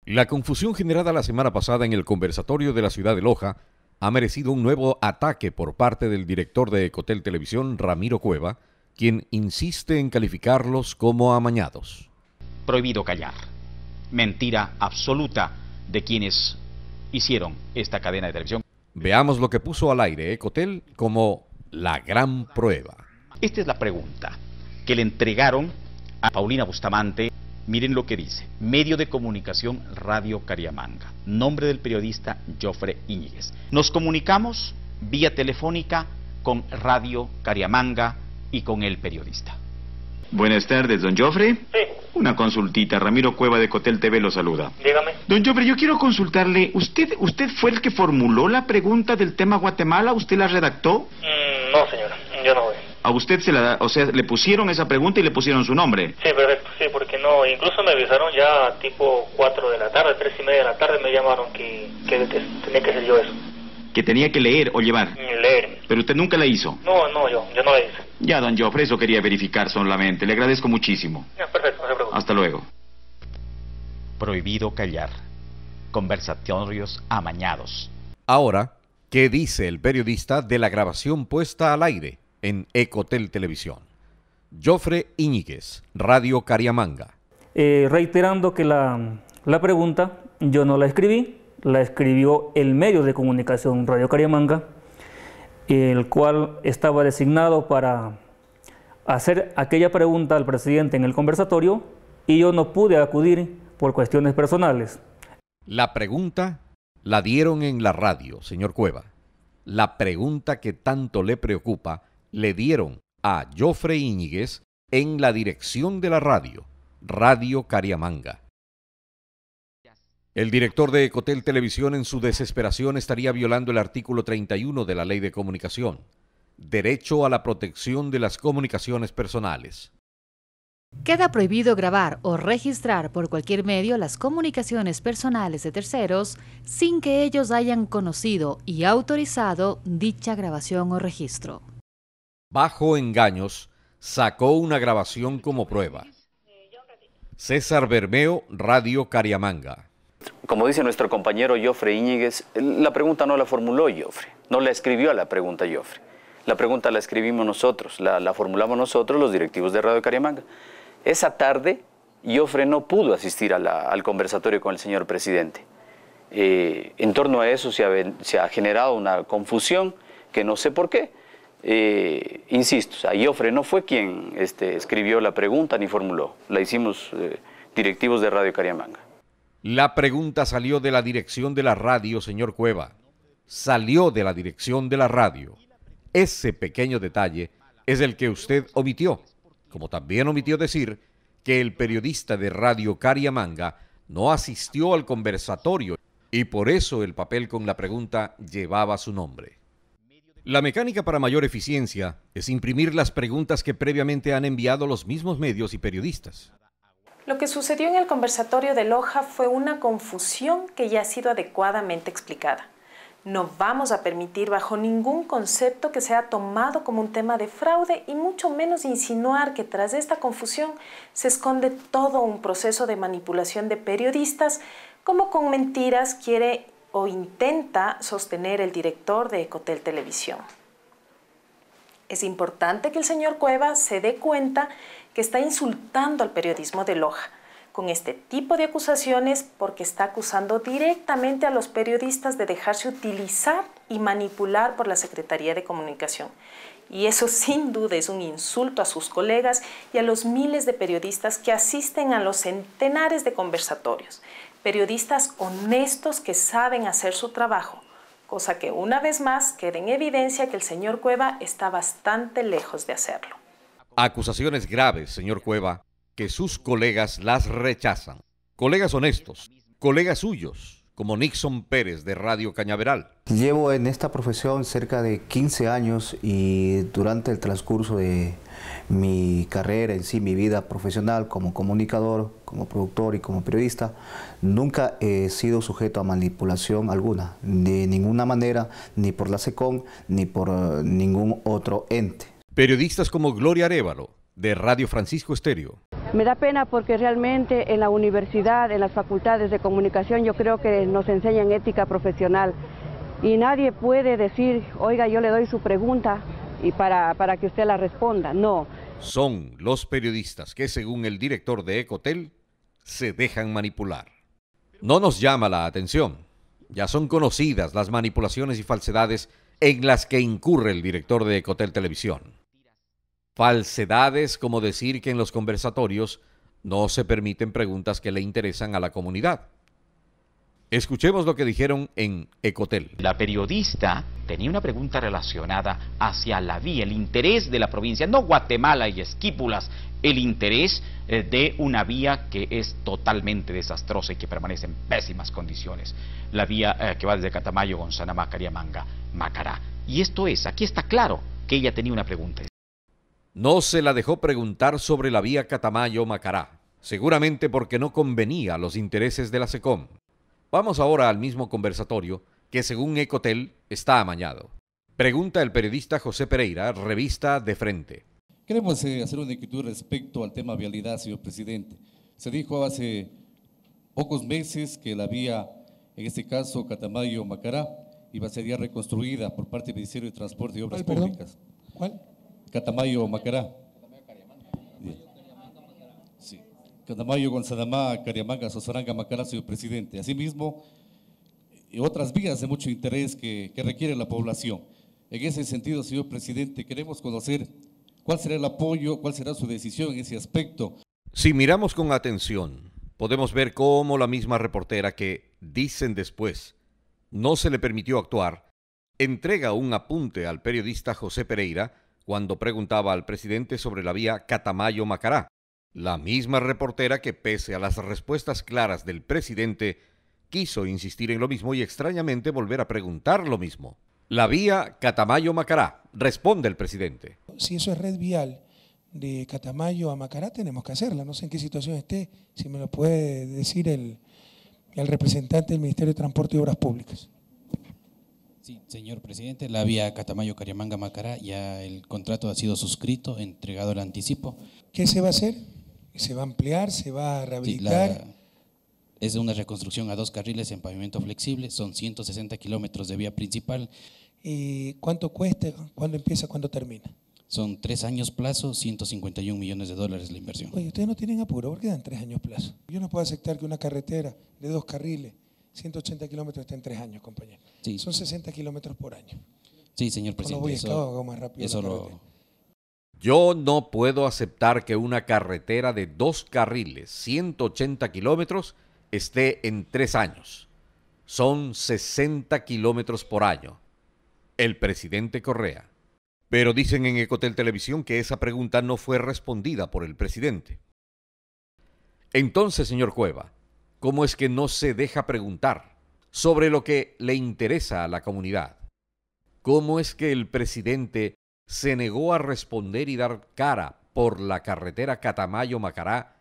La confusión generada la semana pasada en el conversatorio de la ciudad de Loja ha merecido un nuevo ataque por parte del director de Ecotel Televisión, Ramiro Cueva, quien insiste en calificarlos como amañados. Prohibido callar. Mentira absoluta de quienes hicieron esta cadena de televisión. Veamos lo que puso al aire Ecotel como la gran prueba. Esta es la pregunta que le entregaron a Paulina Bustamante. Miren lo que dice: Medio de Comunicación Radio Cariamanga. Nombre del periodista Jofre Íñiguez. Nos comunicamos vía telefónica con Radio Cariamanga y con el periodista. Buenas tardes, don Jofre. Sí. Una consultita, Ramiro Cueva de Ecotel TV lo saluda. Dígame. Don Jofre, yo quiero consultarle, ¿usted fue el que formuló la pregunta del tema Guatemala? ¿Usted la redactó? No, señora, yo no voy. A usted le pusieron esa pregunta y le pusieron su nombre. Sí, perfecto, sí, porque no, incluso me avisaron ya tipo 4 de la tarde, 3:30 de la tarde me llamaron que tenía que hacer yo eso. Que tenía que leer o llevar. Leer. Pero usted nunca la hizo. No, yo no la hice. Ya, don Jofre, eso quería verificar solamente. Le agradezco muchísimo. Ya, perfecto, no se preocupe. Hasta luego. Prohibido callar. Conversatorios amañados. Ahora, ¿qué dice el periodista de la grabación puesta al aire en Ecotel Televisión? Jofre Íñiguez, Radio Cariamanga. Reiterando que la pregunta yo no la escribí, la escribió el medio de comunicación Radio Cariamanga, el cual estaba designado para hacer aquella pregunta al presidente en el conversatorio y yo no pude acudir por cuestiones personales. La pregunta la dieron en la radio, señor Cueva. La pregunta que tanto le preocupa le dieron a Jofre Íñiguez en la dirección de la radio, Radio Cariamanga. El director de Ecotel Televisión en su desesperación estaría violando el artículo 31 de la Ley de Comunicación, derecho a la protección de las comunicaciones personales. Queda prohibido grabar o registrar por cualquier medio las comunicaciones personales de terceros sin que ellos hayan conocido y autorizado dicha grabación o registro. Bajo engaños, sacó una grabación como prueba. César Bermeo, Radio Cariamanga. Como dice nuestro compañero Jofre Íñiguez, la pregunta no la formuló Jofre, no la escribió a la pregunta Jofre. La pregunta la escribimos nosotros, la formulamos nosotros, los directivos de Radio Cariamanga. Esa tarde, Jofre no pudo asistir al conversatorio con el señor presidente. En torno a eso se ha generado una confusión que no sé por qué. Insisto, Jofre no fue quien escribió la pregunta ni formuló, la hicimos directivos de Radio Cariamanga. La pregunta salió de la dirección de la radio, señor Cueva. Salió de la dirección de la radio. Ese pequeño detalle es el que usted omitió, como también omitió decir que el periodista de Radio Cariamanga no asistió al conversatorio y por eso el papel con la pregunta llevaba su nombre. La mecánica para mayor eficiencia es imprimir las preguntas que previamente han enviado los mismos medios y periodistas. Lo que sucedió en el conversatorio de Loja fue una confusión que ya ha sido adecuadamente explicada. No vamos a permitir bajo ningún concepto que sea tomado como un tema de fraude y mucho menos insinuar que tras esta confusión se esconde todo un proceso de manipulación de periodistas, como con mentiras quiere o intenta sostener el director de Ecotel Televisión. Es importante que el señor Cueva se dé cuenta que está insultando al periodismo de Loja con este tipo de acusaciones porque está acusando directamente a los periodistas de dejarse utilizar y manipular por la Secretaría de Comunicación. Y eso sin duda es un insulto a sus colegas y a los miles de periodistas que asisten a los centenares de conversatorios. Periodistas honestos que saben hacer su trabajo, cosa que una vez más queda en evidencia que el señor Cueva está bastante lejos de hacerlo. Acusaciones graves, señor Cueva, que sus colegas las rechazan. Colegas honestos, colegas suyos, como Nixon Pérez de Radio Cañaveral. Llevo en esta profesión cerca de 15 años y durante el transcurso de mi carrera en sí, mi vida profesional como comunicador, como productor y como periodista, nunca he sido sujeto a manipulación alguna, de ninguna manera, ni por la SECON, ni por ningún otro ente. Periodistas como Gloria Arévalo, de Radio Francisco Estéreo. Me da pena porque realmente en la universidad, en las facultades de comunicación, yo creo que nos enseñan ética profesional y nadie puede decir, oiga, yo le doy su pregunta y para que usted la responda. No. Son los periodistas que, según el director de Ecotel, se dejan manipular. No nos llama la atención. Ya son conocidas las manipulaciones y falsedades en las que incurre el director de Ecotel Televisión. Falsedades como decir que en los conversatorios no se permiten preguntas que le interesan a la comunidad. Escuchemos lo que dijeron en Ecotel. La periodista tenía una pregunta relacionada hacia la vía, el interés de la provincia, no Guatemala y Esquípulas, el interés de una vía que es totalmente desastrosa y que permanece en pésimas condiciones. La vía que va desde Catamayo, Gonzanamá, Cariamanga, Macará. Y esto es, aquí está claro que ella tenía una pregunta. No se la dejó preguntar sobre la vía Catamayo-Macará, seguramente porque no convenía a los intereses de la SECOM. Vamos ahora al mismo conversatorio que, según Ecotel, está amañado. Pregunta el periodista José Pereira, revista De Frente. Queremos hacer una inquietud respecto al tema vialidad, señor presidente. Se dijo hace pocos meses que la vía, en este caso Catamayo-Macará, iba a ser ya reconstruida por parte del Ministerio de Transporte y Obras Públicas. ¿Cuál? Catamayo-Macará. Sí. Catamayo, Gonzanamá, Cariamanga, Sosaranga, Macará, señor presidente. Asimismo, otras vías de mucho interés que requiere la población. En ese sentido, señor presidente, queremos conocer cuál será el apoyo, cuál será su decisión en ese aspecto. Si miramos con atención, podemos ver cómo la misma reportera que, dicen después, no se le permitió actuar, entrega un apunte al periodista José Pereira cuando preguntaba al presidente sobre la vía Catamayo-Macará. La misma reportera que, pese a las respuestas claras del presidente, quiso insistir en lo mismo y extrañamente volver a preguntar lo mismo. La vía Catamayo-Macará, responde el presidente. Si eso es red vial de Catamayo a Macará, tenemos que hacerla. No sé en qué situación esté, si me lo puede decir el representante del Ministerio de Transporte y Obras Públicas. Sí, señor presidente, la vía Catamayo-Cariamanga-Macará, ya el contrato ha sido suscrito, entregado el anticipo. ¿Qué se va a hacer? ¿Se va a ampliar? ¿Se va a rehabilitar? Sí, es una reconstrucción a 2 carriles en pavimento flexible, son 160 kilómetros de vía principal. ¿Y cuánto cuesta? ¿Cuándo empieza? ¿Cuándo termina? Son 3 años plazo, 151 millones de dólares la inversión. Oye, ustedes no tienen apuro, ¿por qué dan 3 años plazo? Yo no puedo aceptar que una carretera de 2 carriles, 180 kilómetros esté en 3 años, compañero. Sí. Son 60 kilómetros por año. Sí, señor presidente. Hago más rápido. Yo no puedo aceptar que una carretera de 2 carriles, 180 kilómetros, esté en 3 años. Son 60 kilómetros por año. El presidente Correa. Pero dicen en Ecotel Televisión que esa pregunta no fue respondida por el presidente. Entonces, señor Cueva, ¿cómo es que no se deja preguntar sobre lo que le interesa a la comunidad? ¿Cómo es que el presidente se negó a responder y dar cara por la carretera Catamayo-Macará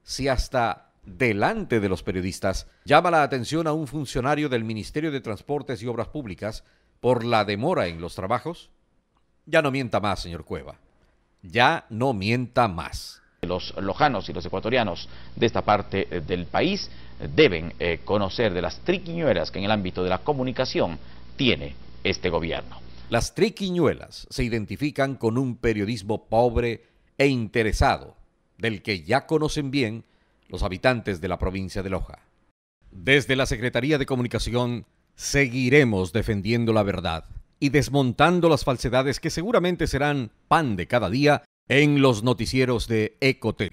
si hasta delante de los periodistas llama la atención a un funcionario del Ministerio de Transportes y Obras Públicas por la demora en los trabajos? Ya no mienta más, señor Cueva. Ya no mienta más. Los lojanos y los ecuatorianos de esta parte del país deben conocer de las triquiñuelas que en el ámbito de la comunicación tiene este gobierno. Las triquiñuelas se identifican con un periodismo pobre e interesado, del que ya conocen bien los habitantes de la provincia de Loja. Desde la Secretaría de Comunicación seguiremos defendiendo la verdad y desmontando las falsedades que seguramente serán pan de cada día en los noticieros de Ecotel.